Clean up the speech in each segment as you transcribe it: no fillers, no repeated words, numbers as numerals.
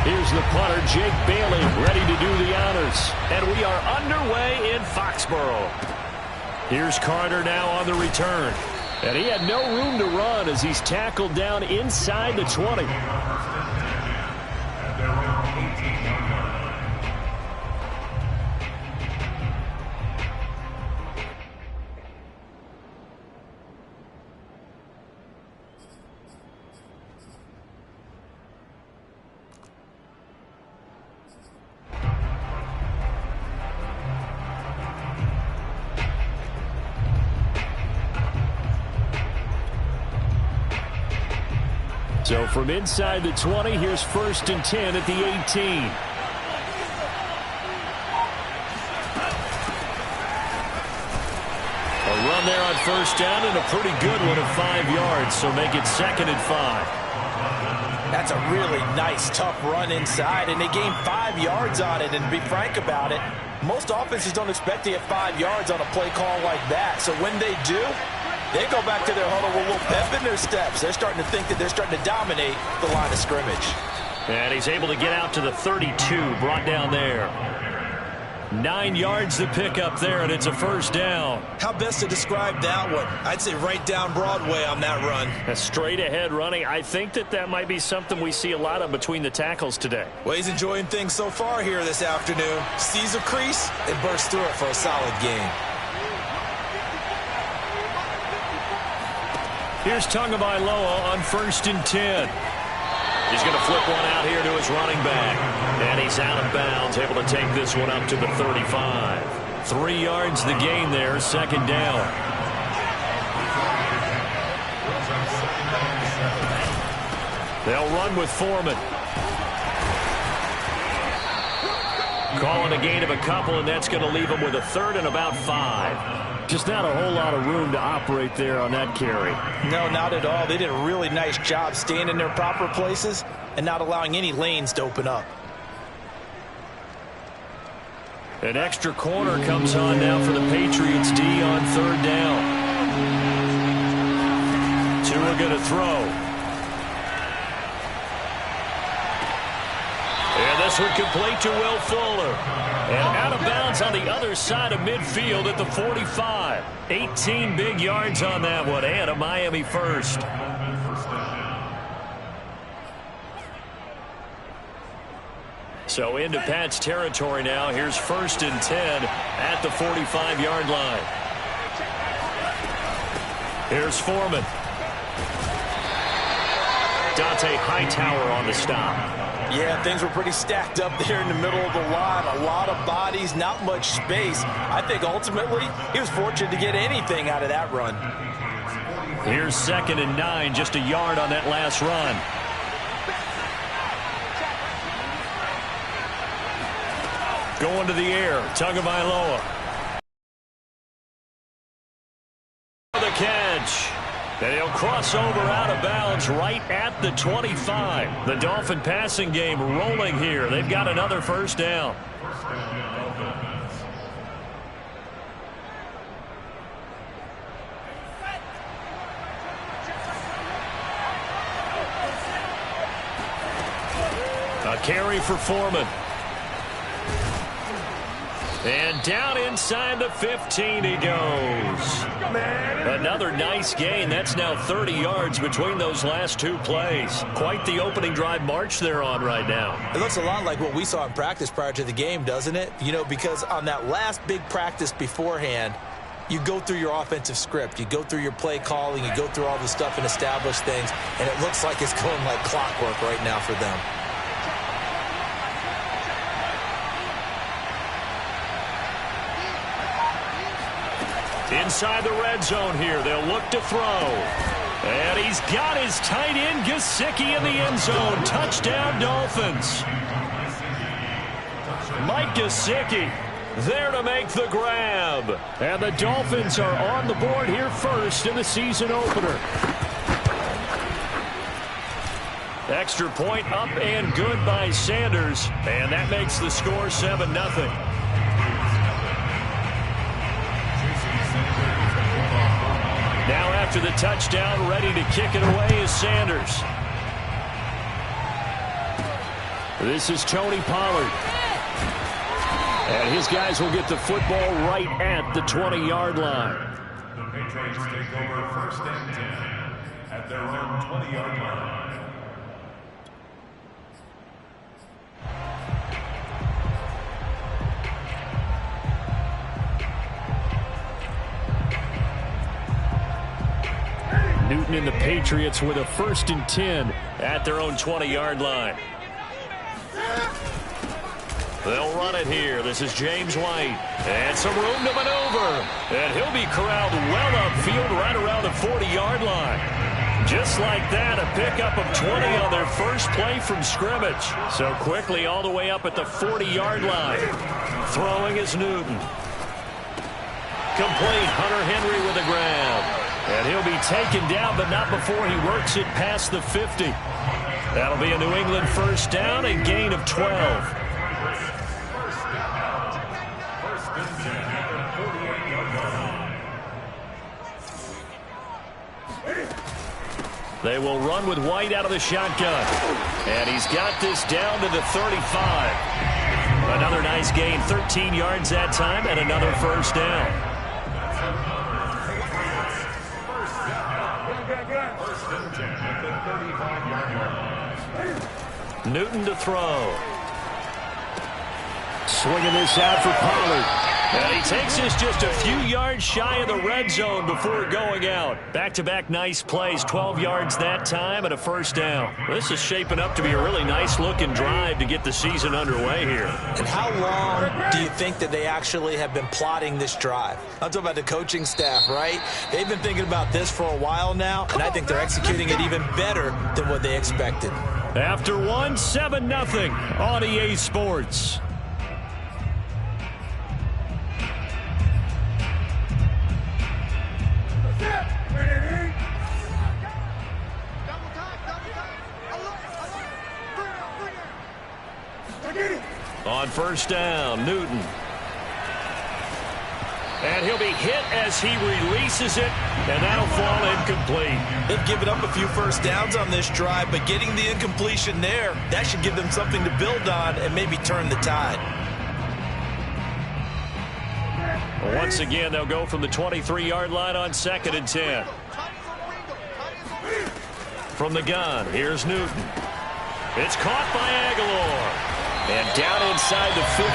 Here's the punter, Jake Bailey, ready to do the honors. And we are underway in Foxborough. Here's Carter now on the return. And he had no room to run as he's tackled down inside the 20. So from inside the 20, here's 1st and 10 at the 18. A run there on 1st down and a pretty good one of 5 yards, so make it 2nd and 5. That's a really nice, tough run inside, and they gained 5 yards on it. And to be frank about it, most offenses don't expect to get 5 yards on a play call like that. So when they do, they go back to their huddle with a little pep in their steps. They're starting to think that they're starting to dominate the line of scrimmage. And he's able to get out to the 32, brought down there. 9 yards to pick up there, and it's a 1st down. How best to describe that one? I'd say right down Broadway on that run. A straight ahead running. I think that might be something we see a lot of between the tackles today. Well, he's enjoying things so far here this afternoon. Sees a crease and bursts through it for a solid gain. Here's Tagovailoa on 1st and 10. He's going to flip one out here to his running back. And he's out of bounds, able to take this one up to the 35. 3 yards the gain there, 2nd down. They'll run with Foreman. Calling a gain of a couple, and that's going to leave him with a 3rd and about 5. Just not a whole lot of room to operate there on that carry. No, not at all. They did a really nice job staying in their proper places and not allowing any lanes to open up. An extra corner comes on now for the Patriots D on 3rd down. 2 are going to throw. And this one complete to Will Fuller. And out of bounds on the other side of midfield at the 45. 18 big yards on that one, and a Miami 1st. So into Pat's territory now. Here's 1st and 10 at the 45-yard line. Here's Foreman. Dante Hightower on the stop. Yeah, things were pretty stacked up there in the middle of the line. A lot of bodies, not much space. I think ultimately he was fortunate to get anything out of that run. Here's 2nd and 9, just a yard on that last run. Going to the air, Tagovailoa. The catch. And he'll cross over out of bounds right at the 25. The Dolphin passing game rolling here. They've got another 1st down. A carry for Foreman. And down inside the 15 he goes. Another nice gain. That's now 30 yards between those last 2 plays. Quite the opening drive march they're on right now. It looks a lot like what we saw in practice prior to the game, doesn't it? You know, because on that last big practice beforehand, you go through your offensive script. You go through your play calling. You go through all the stuff and establish things. And it looks like it's going like clockwork right now for them. Inside the red zone here, they'll look to throw. And he's got his tight end, Gesicki, in the end zone. Touchdown, Dolphins. Mike Gesicki there to make the grab. And the Dolphins are on the board here first in the season opener. Extra point up and good by Sanders. And that makes the score 7-0. Now after the touchdown, ready to kick it away is Sanders. This is Tony Pollard. And his guys will get the football right at the 20-yard line. The Patriots take over 1st and 10 at their own 20-yard line. Newton and the Patriots with a 1st and 10 at their own 20-yard line. They'll run it here. This is James White. And some room to maneuver. And he'll be corralled well upfield right around the 40-yard line. Just like that, a pickup of 20 on their first play from scrimmage. So quickly all the way up at the 40-yard line. Throwing is Newton. Complete. Hunter Henry with a grab. And he'll be taken down, but not before he works it past the 50. That'll be a New England 1st down and gain of 12. They will run with White out of the shotgun. And he's got this down to the 35. Another nice gain, 13 yards that time, and another 1st down. Newton to throw. Swinging this out for Pollard. And he takes this just a few yards shy of the red zone before going out. Back-to-back nice plays, 12 yards that time and a 1st down. This is shaping up to be a really nice-looking drive to get the season underway here. And how long do you think that they actually have been plotting this drive? I'm talking about the coaching staff, right? They've been thinking about this for a while now, and I think they're executing it even better than what they expected. After 7-0 on EA Sports. On 1st down, Newton. And he'll be hit as he releases it, and that'll fall incomplete. They've given up a few 1st downs on this drive, but getting the incompletion there, that should give them something to build on and maybe turn the tide. Once again, they'll go from the 23-yard line on 2nd and 10. From the gun, here's Newton. It's caught by Aguilar. And down inside the 15,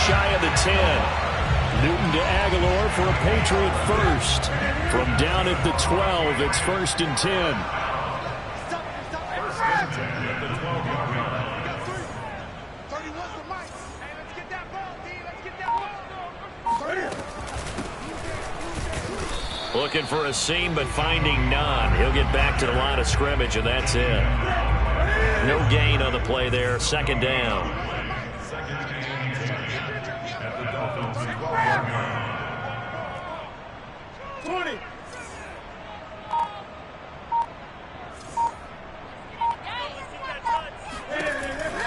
shy of the 10. Newton to Aguilar for a Patriot 1st. From down at the 12, it's 1st and 10. Looking for a seam, but finding none. He'll get back to the line of scrimmage, and that's it. No gain on the play there. 2nd down.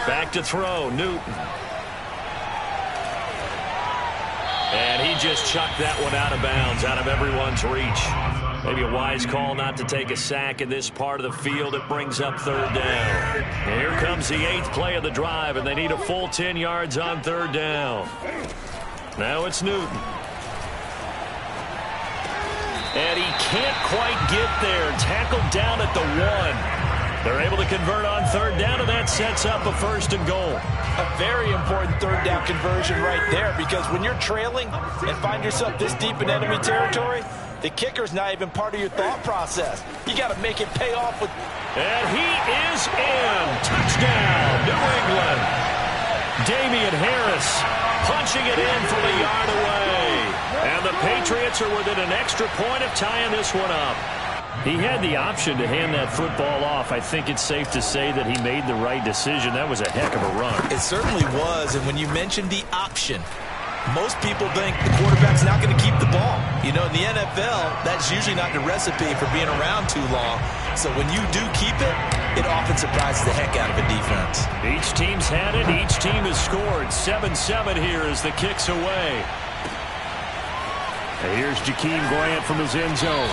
Back to throw, Newton. And he just chucked that one out of bounds, out of everyone's reach. Maybe a wise call not to take a sack in this part of the field. It brings up 3rd down. And here comes the 8th play of the drive, and they need a full 10 yards on 3rd down. Now it's Newton. And he can't quite get there. Tackled down at the 1. They're able to convert on 3rd down, and that sets up a 1st and goal. A very important 3rd down conversion right there, because when you're trailing and find yourself this deep in enemy territory, the kicker's not even part of your thought process. You got to make it pay off with... And he is in. Touchdown, New England. Damian Harris punching it in from a yard away. And the Patriots are within an extra point of tying this one up. He had the option to hand that football off. I think it's safe to say that he made the right decision. That was a heck of a run. It certainly was, and when you mentioned the option, most people think the quarterback's not going to keep the ball. You know, in the NFL, that's usually not the recipe for being around too long. So when you do keep it, it often surprises the heck out of a defense. Each team's had it. Each team has scored. 7-7 here as the kick's away. And here's Jakeem Grant from his end zone.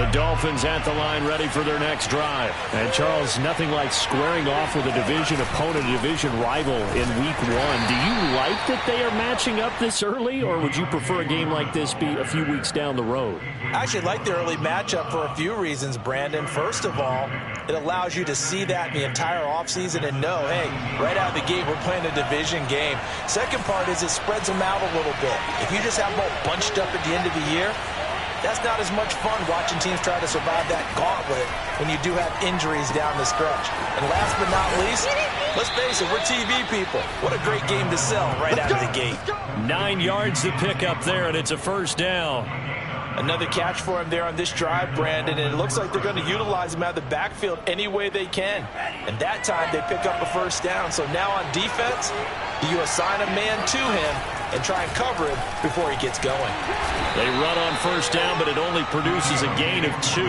The Dolphins at the line ready for their next drive. And Charles, nothing like squaring off with a division opponent, a division rival in week 1. Do you like that they are matching up this early, or would you prefer a game like this be a few weeks down the road? I actually like the early matchup for a few reasons, Brandon. First of all, it allows you to see that in the entire offseason and know, hey, right out of the gate, we're playing a division game. Second part is it spreads them out a little bit. If you just have them all bunched up at the end of the year, that's not as much fun watching teams try to survive that gauntlet when you do have injuries down the stretch. And last but not least, let's face it, we're TV people. What a great game to sell right out of the gate. 9 yards to pick up there, and it's a first down. Another catch for him there on this drive, Brandon, and it looks like they're going to utilize him out of the backfield any way they can. And that time they pick up a first down. So now on defense, you assign a man to him and try and cover him before he gets going. They run on first down, but it only produces a gain of 2.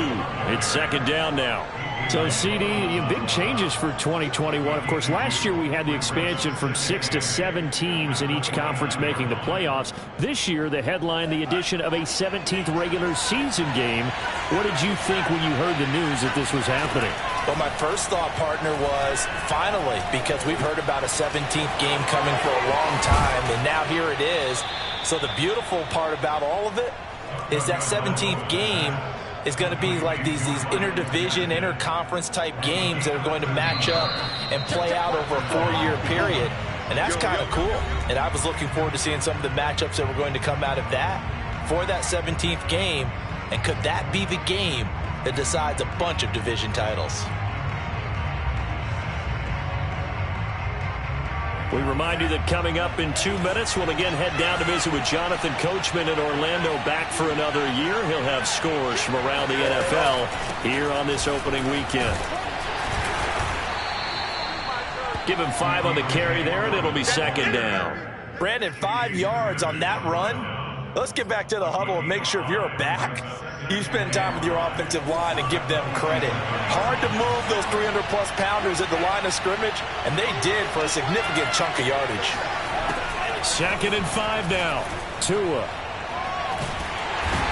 It's second down now. So, CD, big changes for 2021. Of course, last year we had the expansion from 6 to 7 teams in each conference making the playoffs. This year, the headline, the addition of a 17th regular season game. What did you think when you heard the news that this was happening? Well, my first thought, partner, was finally, because we've heard about a 17th game coming for a long time, and now here it is. So the beautiful part about all of it is that 17th game is going to be like these interdivision, interconference type games that are going to match up and play out over a 4-year period. And that's kind of cool. And I was looking forward to seeing some of the matchups that were going to come out of that for that 17th game. And could that be the game that decides a bunch of division titles? We remind you that coming up in 2 minutes, we'll again head down to visit with Jonathan Coachman in Orlando, back for another year. He'll have scores from around the NFL here on this opening weekend. Give him 5 on the carry there, and it'll be second down. Brandon, 5 yards on that run. Let's get back to the huddle and make sure if you're a back, you spend time with your offensive line and give them credit. Hard to move those 300-plus pounders at the line of scrimmage, and they did for a significant chunk of yardage. Second and 5 now. Tua.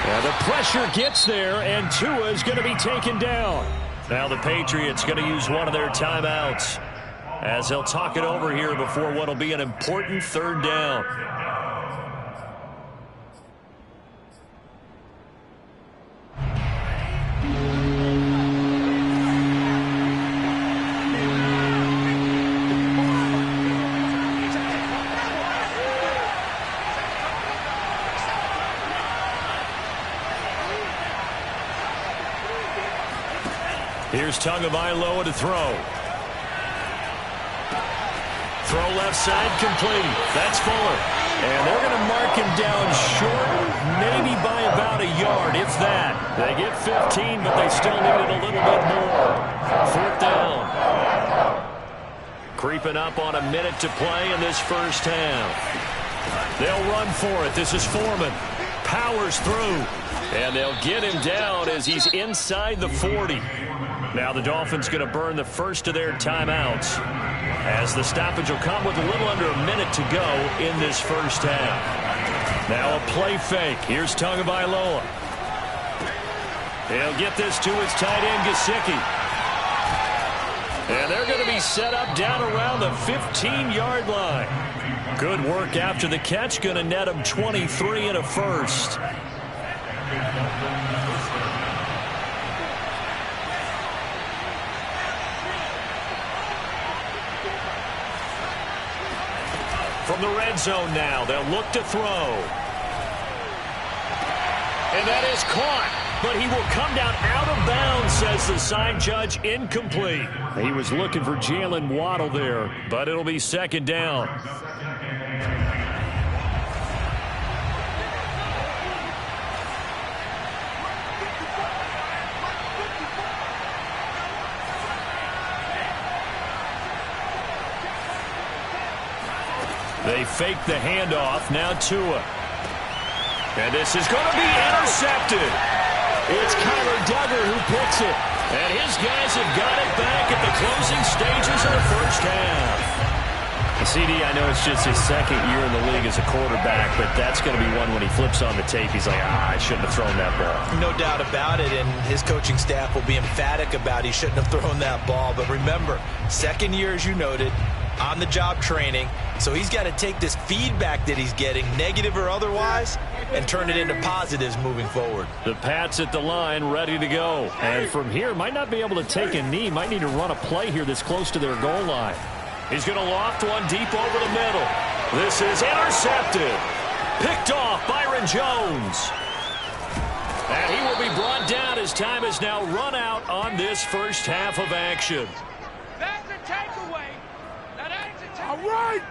And the pressure gets there, and Tua is going to be taken down. Now the Patriots going to use one of their timeouts as they'll talk it over here before what will be an important third down. Here's Tagovailoa to throw. Throw left side, complete. That's Fuller. And they're going to mark him down short, maybe by about a yard, if that. They get 15, but they still need it a little bit more. Fourth down. Creeping up on a minute to play in this first half. They'll run for it. This is Foreman. Powers through. And they'll get him down as he's inside the 40. Now the Dolphins going to burn the first of their timeouts as the stoppage will come with a little under a minute to go in this first half. Now a play fake. Here's Tagovailoa. He'll get this to his tight end, Gesicki. And they're going to be set up down around the 15-yard line. Good work after the catch. Going to net him 23 and a first. From the red zone now, they'll look to throw. And that is caught, but he will come down out of bounds, says the side judge, incomplete. He was looking for Jalen Waddle there, but it'll be second down. They fake the handoff. Now Tua. And this is going to be intercepted. It's Kyler Duggar who picks it. And his guys have got it back at the closing stages of the first half. CD, I know it's just his second year in the league as a quarterback, but that's going to be one when he flips on the tape, he's like, I shouldn't have thrown that ball. No doubt about it, and his coaching staff will be emphatic about he shouldn't have thrown that ball. But remember, second year, as you noted, on-the-job training, so he's got to take this feedback that he's getting, negative or otherwise, and turn it into positives moving forward. The Pats at the line, ready to go. And from here, might not be able to take a knee, might need to run a play here that's close to their goal line. He's going to loft one deep over the middle. This is intercepted. Picked off Byron Jones. And he will be brought down as time has now run out on this first half of action. That's a takeaway. Now that's a takeaway. All right.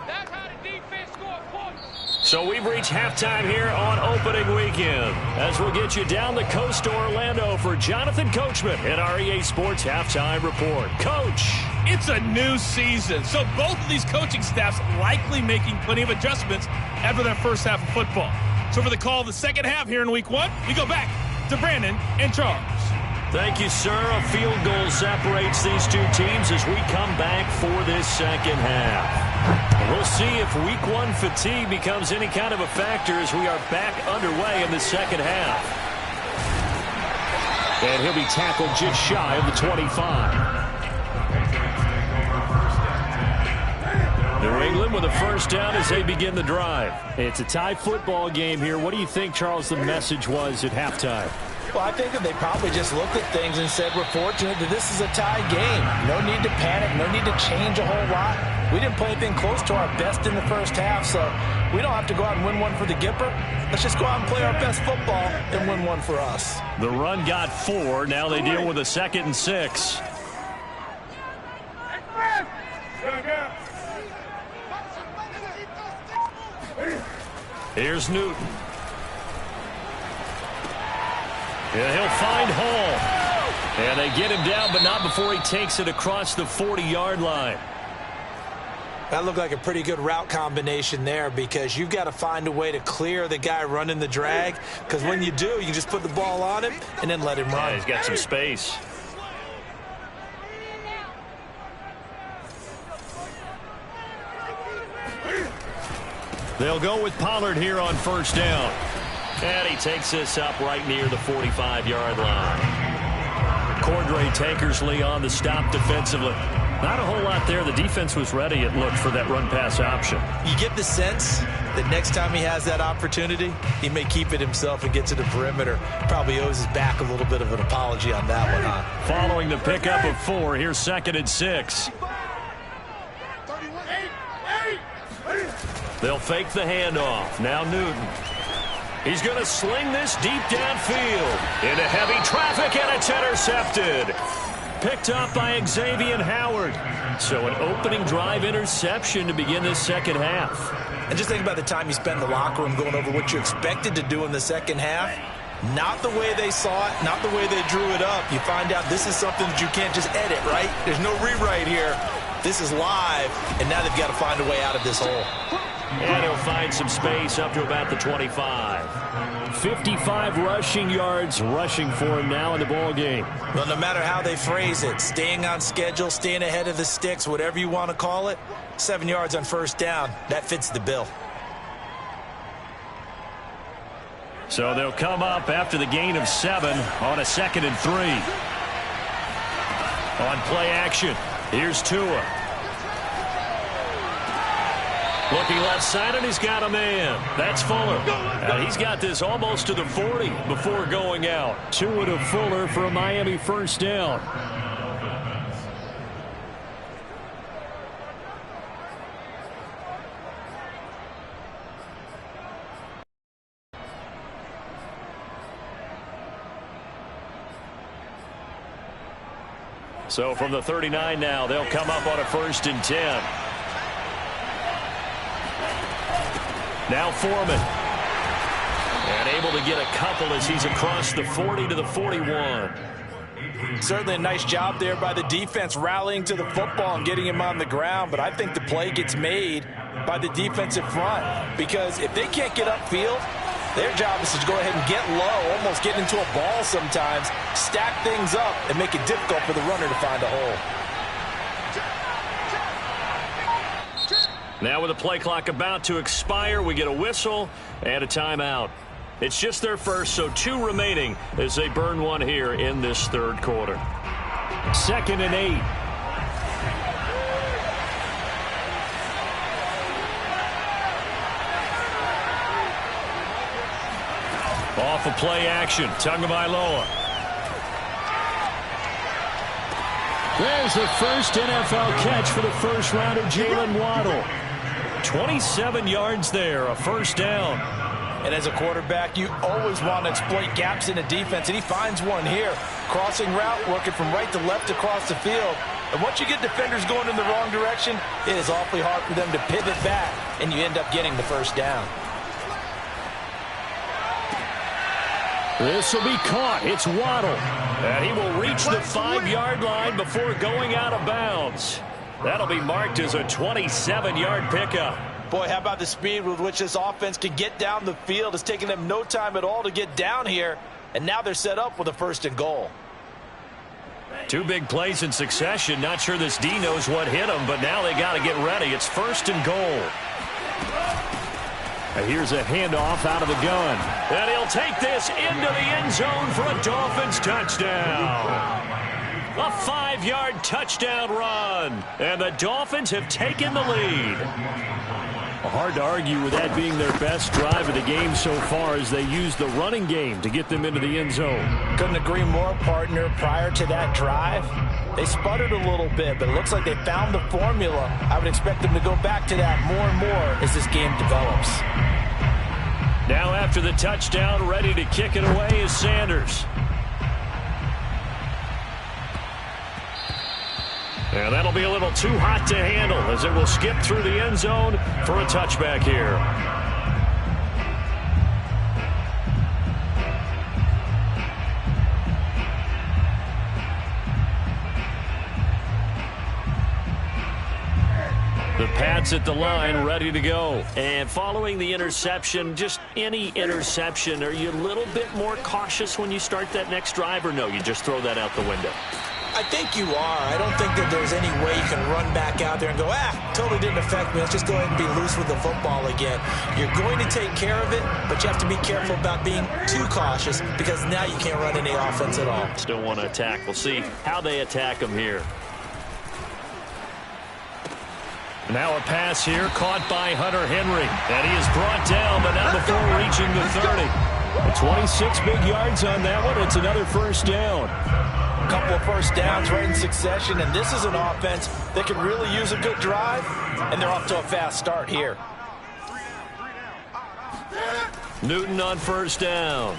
That's how the defense scored points. So we've reached halftime here on opening weekend. As we'll get you down the coast to Orlando for Jonathan Coachman at our EA Sports Halftime Report. Coach. It's a new season, so both of these coaching staffs likely making plenty of adjustments after their first half of football. So for the call of the second half here in week one, we go back to Brandon and Charles. Thank you, sir. A field goal separates these two teams as we come back for this second half. We'll see if week one fatigue becomes any kind of a factor as we are back underway in the second half. And he'll be tackled just shy of the 25. New England with a first down as they begin the drive. It's a tie football game here. What do you think, Charles, the message was at halftime? Well, I think that they probably just looked at things and said, we're fortunate that this is a tie game. No need to panic, no need to change a whole lot. We didn't play anything close to our best in the first half, so we don't have to go out and win one for the Gipper. Let's just go out and play our best football and win one for us. The run got 4. Now they deal with a 2nd and 6. Here's Newton. And he'll find Hall. And they get him down, but not before he takes it across the 40-yard line. That looked like a pretty good route combination there because you've got to find a way to clear the guy running the drag, because when you do, you can just put the ball on him and then let him run. Yeah, he's got some space. They'll go with Pollard here on first down. And he takes this up right near the 45-yard line. Cordray Tankersley on the stop defensively. Not a whole lot there. The defense was ready, it looked, for that run-pass option. You get the sense that next time he has that opportunity, he may keep it himself and get to the perimeter. Probably owes his back a little bit of an apology on that one, huh? Following the pickup of 4, here's 2nd and 6. They'll fake the handoff. Now Newton. He's going to sling this deep downfield into heavy traffic, and it's intercepted. Picked up by Xavier Howard. So an opening drive interception to begin this second half. And just think about the time you spent in the locker room going over what you expected to do in the second half. Not the way they saw it, not the way they drew it up. You find out this is something that you can't just edit, right? There's no rewrite here. This is live, and now they've got to find a way out of this hole. And he'll find some space up to about the 25. 55 rushing yards rushing for him now in the ball game. Well, no matter how they phrase it, staying on schedule, staying ahead of the sticks, whatever you want to call it, 7 yards on first down, that fits the bill. So they'll come up after the gain of 7 on a 2nd and 3. On play action, here's Tua. Looking left side, and he's got a man. That's Fuller. And he's got this almost to the 40 before going out. Tua to Fuller for a Miami first down. So from the 39 now, they'll come up on a 1st and 10. Now Foreman. And able to get a couple as he's across the 40 to the 41. Certainly a nice job there by the defense rallying to the football and getting him on the ground. But I think the play gets made by the defensive front, because if they can't get upfield, their job is to go ahead and get low, almost get into a ball sometimes, stack things up, and make it difficult for the runner to find a hole. Now with the play clock about to expire, we get a whistle and a timeout. It's just their first, so 2 remaining as they burn one here in this third quarter. 2nd and 8. Off of play action, Tagovailoa. There's the first NFL catch for the first rounder, Jalen Waddle. 27 yards there, a first down. And as a quarterback, you always want to exploit gaps in the defense, and he finds one here. Crossing route, working from right to left across the field. And once you get defenders going in the wrong direction, it is awfully hard for them to pivot back, and you end up getting the first down. This will be caught. It's Waddle. And he will reach the 5-yard line before going out of bounds. That'll be marked as a 27-yard pickup. Boy, how about the speed with which this offense can get down the field? It's taken them no time at all to get down here, and now they're set up with a 1st and goal. 2 big plays in succession. Not sure this D knows what hit him, but now they got to get ready. It's 1st and goal. And here's a handoff out of the gun. And he'll take this into the end zone for a Dolphins touchdown. A 5-yard touchdown run. And the Dolphins have taken the lead. Hard to argue with that being their best drive of the game so far as they use the running game to get them into the end zone. Couldn't agree more, partner. Prior to that drive, they sputtered a little bit, but it looks like they found the formula. I would expect them to go back to that more and more as this game develops. Now after the touchdown, ready to kick it away is Sanders. And that'll be a little too hot to handle as it will skip through the end zone for a touchback here. The Pats at the line, ready to go. And following the interception, just any interception, are you a little bit more cautious when you start that next drive, or no, you just throw that out the window? I think you are. I don't think that there's any way you can run back out there and go, totally didn't affect me. Let's just go ahead and be loose with the football again. You're going to take care of it, but you have to be careful about being too cautious because now you can't run any offense at all. Still want to attack. We'll see how they attack them here. Now a pass here caught by Hunter Henry. And he is brought down, but not before reaching the 30. 26 big yards on that one. It's another first down. A couple of first downs right in succession, and this is an offense that can really use a good drive, and they're off to a fast start here. Newton on first down.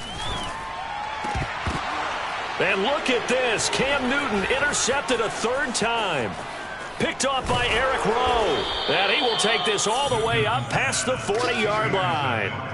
And look at this. Cam Newton intercepted a 3rd time. Picked off by Eric Rowe. And he will take this all the way up past the 40-yard line.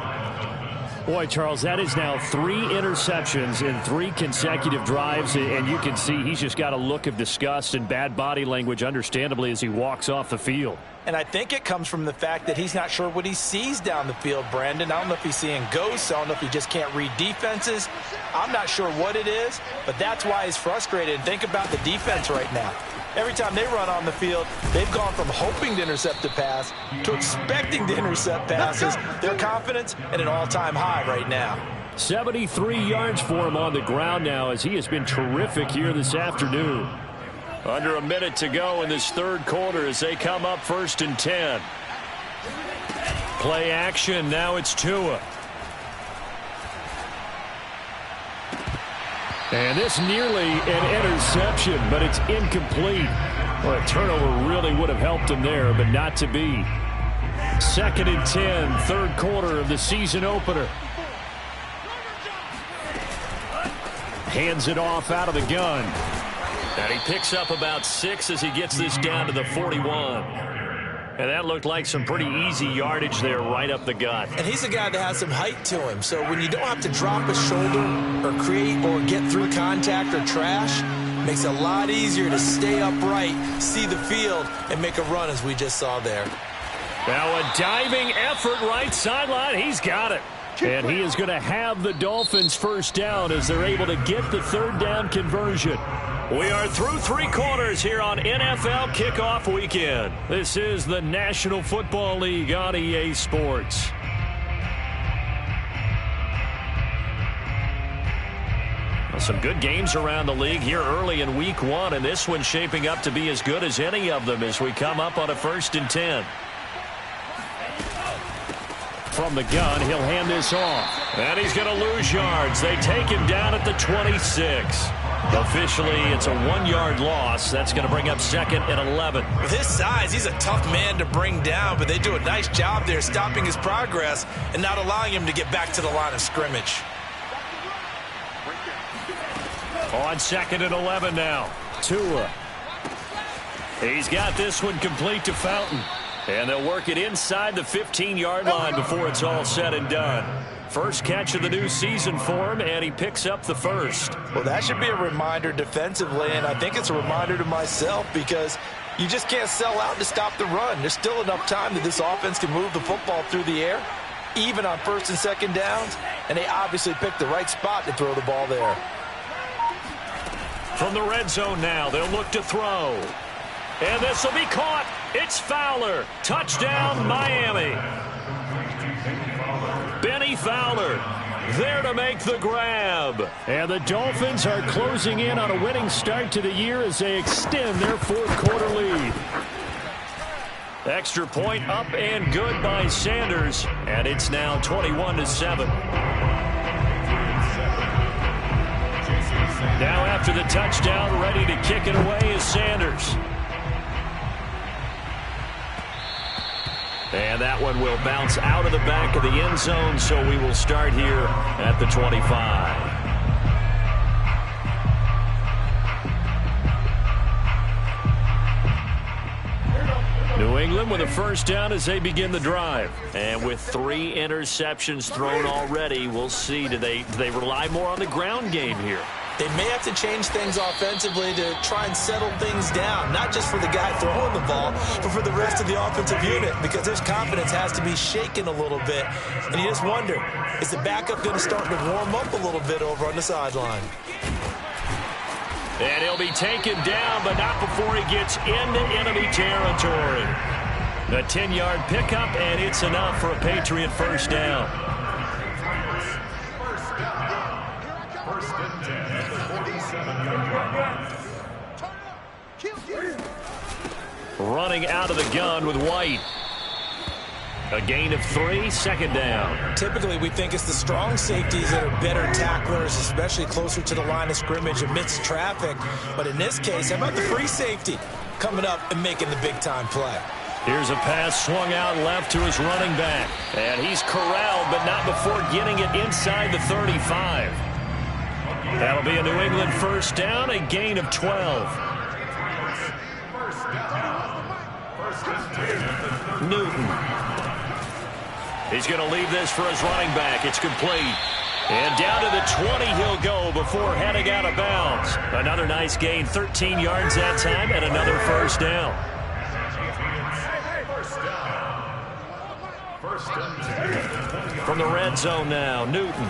Boy, Charles, that is now 3 interceptions in 3 consecutive drives, and you can see he's just got a look of disgust and bad body language, understandably, as he walks off the field. And I think it comes from the fact that he's not sure what he sees down the field, Brandon. I don't know if he's seeing ghosts. I don't know if he just can't read defenses. I'm not sure what it is, but that's why he's frustrated. And think about the defense right now. Every time they run on the field, they've gone from hoping to intercept a pass to expecting to intercept passes. Their confidence at an all-time high right now. 73 yards for him on the ground now as he has been terrific here this afternoon. Under a minute to go in this third quarter as they come up 1st and 10. Play action. Now it's Tua. And this nearly an interception, but it's incomplete. Well, a turnover really would have helped him there, but not to be. 2nd and 10, third quarter of the season opener. Hands it off out of the gun. And he picks up about 6 as he gets this down to the 41. And that looked like some pretty easy yardage there right up the gut. And he's a guy that has some height to him. So when you don't have to drop a shoulder or create or get through contact or trash, makes it a lot easier to stay upright, see the field, and make a run as we just saw there. Now a diving effort right sideline. He's got it. And he is going to have the Dolphins first down as they're able to get the 3rd down conversion. We are through three quarters here on NFL Kickoff Weekend. This is the National Football League on EA Sports. Well, some good games around the league here early in Week 1, and this one's shaping up to be as good as any of them as we come up on a 1st and 10. From the gun, he'll hand this off. And he's going to lose yards. They take him down at the 26. Officially, it's a 1-yard loss. That's going to bring up 2nd and 11. With his size, he's a tough man to bring down, but they do a nice job there stopping his progress and not allowing him to get back to the line of scrimmage. On 2nd and 11 now. Tua. He's got this one complete to Fountain. And they'll work it inside the 15-yard line before it's all said and done. First catch of the new season for him, and he picks up the first. Well, that should be a reminder defensively, and I think it's a reminder to myself because you just can't sell out to stop the run. There's still enough time that this offense can move the football through the air, even on 1st and 2nd downs, and they obviously picked the right spot to throw the ball there. From the red zone now, they'll look to throw. And this will be caught. It's Fowler. Touchdown, Miami. Benny Fowler there to make the grab. And the Dolphins are closing in on a winning start to the year as they extend their 4th quarter lead. Extra point up and good by Sanders. And it's now 21-7. Now after the touchdown, ready to kick it away is Sanders. And that one will bounce out of the back of the end zone, so we will start here at the 25. New England with a first down as they begin the drive. And with 3 interceptions thrown already, we'll see. Do they rely more on the ground game here? They may have to change things offensively to try and settle things down, not just for the guy throwing the ball, but for the rest of the offensive unit, because his confidence has to be shaken a little bit. And you just wonder, is the backup going to start to warm up a little bit over on the sideline? And he'll be taken down, but not before he gets into enemy territory. A 10-yard pickup, and it's enough for a Patriot first down. Running out of the gun with White. A gain of 3, 2nd down. Typically, we think it's the strong safeties that are better tacklers, especially closer to the line of scrimmage amidst traffic. But in this case, how about the free safety coming up and making the big-time play? Here's a pass swung out left to his running back. And he's corralled, but not before getting it inside the 35. That'll be a New England first down, a gain of 12. Newton. He's going to leave this for his running back. It's complete. And down to the 20 he'll go before heading out of bounds. Another nice gain, 13 yards that time, and another first down. From the red zone now, Newton.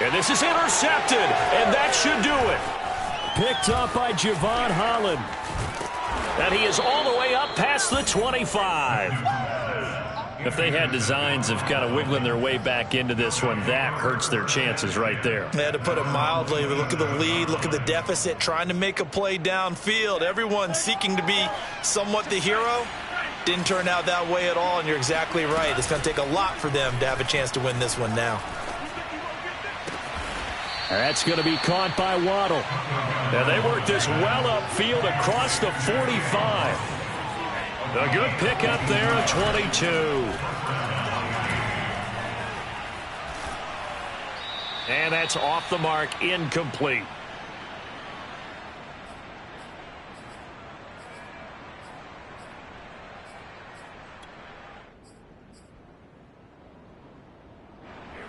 And this is intercepted, and that should do it. Picked up by Javon Holland. And he is all the way up past the 25. If they had designs of kind of wiggling their way back into this one, that hurts their chances right there. They had to put it mildly. Look at the lead, look at the deficit, trying to make a play downfield. Everyone seeking to be somewhat the hero. Didn't turn out that way at all, and you're exactly right. It's going to take a lot for them to have a chance to win this one now. That's going to be caught by Waddle. And they work this well upfield across the 45. A good pickup there at 22. And that's off the mark, incomplete.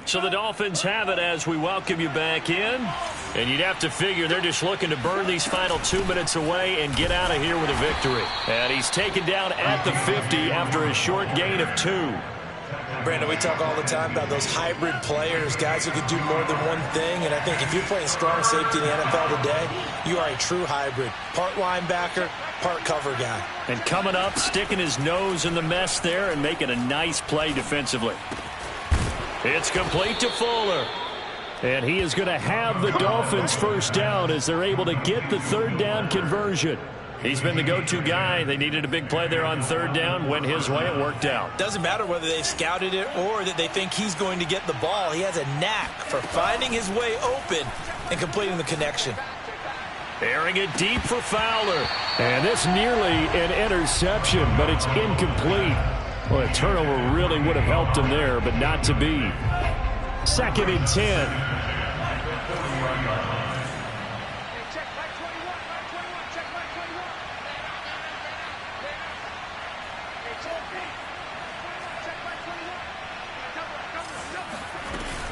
So the Dolphins have it as we welcome you back in. And you'd have to figure they're just looking to burn these final 2 minutes away and get out of here with a victory. And he's taken down at the 50 after a short gain of 2. Brandon, we talk all the time about those hybrid players, guys who can do more than one thing. And I think if you're playing strong safety in the NFL today, you are a true hybrid. Part linebacker, part cover guy. And coming up, sticking his nose in the mess there and making a nice play defensively. It's complete to Fuller. And he is going to have the Dolphins first down as they're able to get the third down conversion. He's been the go-to guy. They needed a big play there on third down. Went his way. It worked out. Doesn't matter whether they scouted it or that they think he's going to get the ball. He has a knack for finding his way open and completing the connection. Airing it deep for Fowler. And this nearly an interception, but it's incomplete. Well, a turnover really would have helped him there, but not to be. 2nd and 10.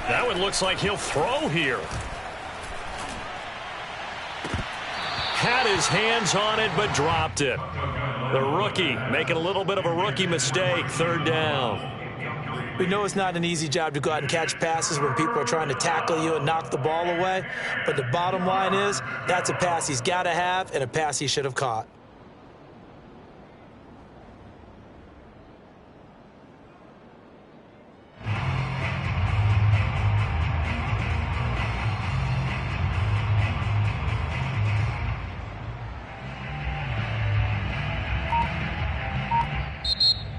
That one looks like he'll throw here. Had his hands on it, but dropped it. The rookie making a little bit of a rookie mistake. Third down. We know it's not an easy job to go out and catch passes when people are trying to tackle you and knock the ball away. But the bottom line is, that's a pass he's got to have and a pass he should have caught.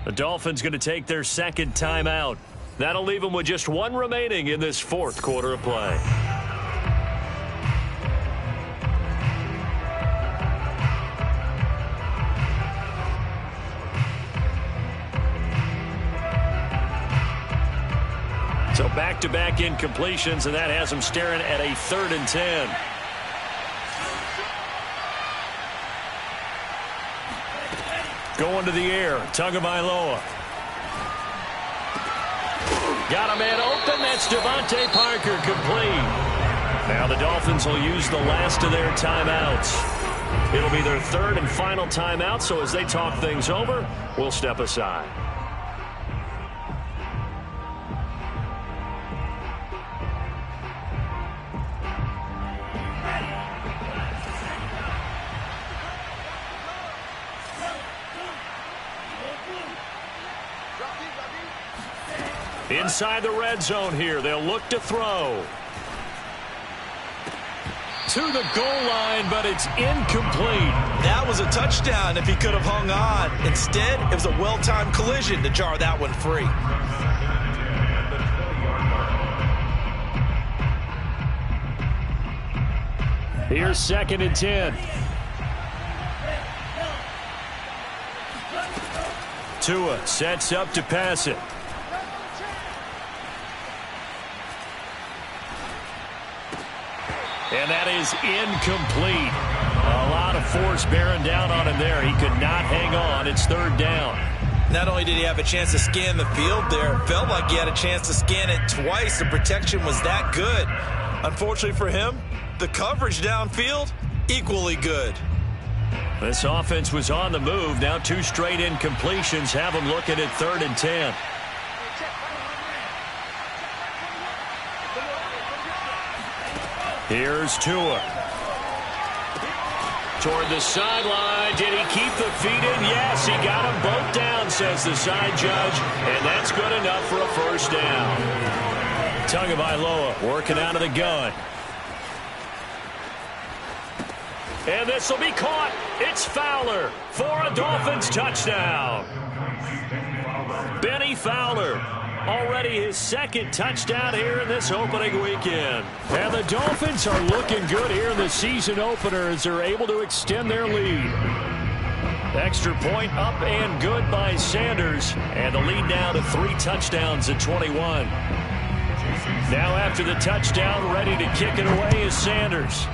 The Dolphins going to take their second timeout. That'll leave them with just one remaining in this fourth quarter of play. So back-to-back incompletions, and that has them staring at a 3rd and 10. Going to the air, Tagovailoa. Got a man open, that's Devontae Parker, complete. Now the Dolphins will use the last of their timeouts. It'll be their 3rd and final timeout, so as they talk things over, we'll step aside. Inside the red zone here. They'll look to throw. To the goal line, but it's incomplete. That was a touchdown if he could have hung on. Instead, it was a well-timed collision to jar that one free. Here's 2nd and 10. Tua sets up to pass it. And that is incomplete. A lot of force bearing down on him there. He could not hang on. It's 3rd down. Not only did he have a chance to scan the field there, it felt like he had a chance to scan it twice. The protection was that good. Unfortunately for him, the coverage downfield, equally good. This offense was on the move. Now 2 straight incompletions have them looking at 3rd and 10. Here's Tua. Toward the sideline. Did he keep the feet in? Yes, he got them both down, says the side judge. And that's good enough for a first down. Tagovailoa working out of the gun. And this will be caught. It's Fowler for a Dolphins touchdown. Benny Fowler. Already his 2nd touchdown here in this opening weekend. And the Dolphins are looking good here in the season opener as they're able to extend their lead. Extra point up and good by Sanders. And the lead now to 3 touchdowns at 21. Now after the touchdown, ready to kick it away is Sanders.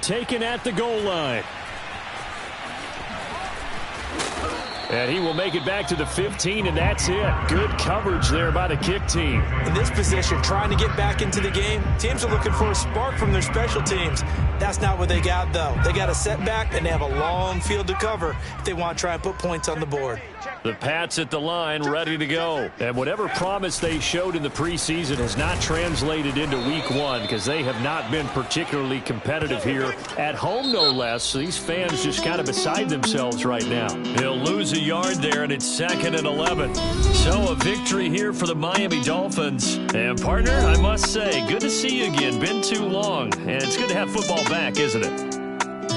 Taken at the goal line. And he will make it back to the 15, and that's it. Good coverage there by the kick team. In this position, trying to get back into the game, teams are looking for a spark from their special teams. That's not what they got, though. They got a setback, and they have a long field to cover if they want to try and put points on the board. The Pats at the line, ready to go. And whatever promise they showed in the preseason has not translated into week one because they have not been particularly competitive here at home, no less. So these fans just kind of beside themselves right now. He'll lose a yard there, and it's 2nd and 11. So a victory here for the Miami Dolphins. And, partner, I must say, good to see you again. Been too long. And it's good to have football back, isn't it?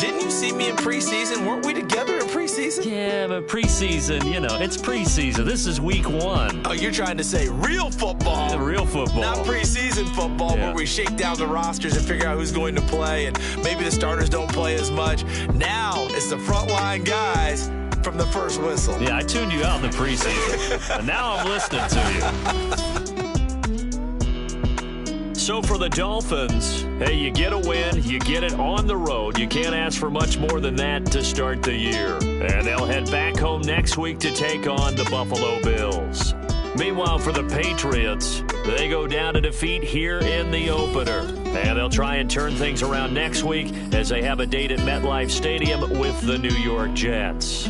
Didn't you see me in preseason? Weren't we together in preseason? Yeah, but preseason, you know, it's preseason. This is week one. Oh, you're trying to say real football. Real football. Not preseason football where we shake down the rosters and figure out who's going to play, and maybe the starters don't play as much. Now it's the frontline guys from the first whistle. Yeah, I tuned you out in the preseason. And now I'm listening to you. So for the Dolphins, hey, you get a win, you get it on the road. You can't ask for much more than that to start the year. And they'll head back home next week to take on the Buffalo Bills. Meanwhile, for the Patriots, they go down to defeat here in the opener. And they'll try and turn things around next week as they have a date at MetLife Stadium with the New York Jets.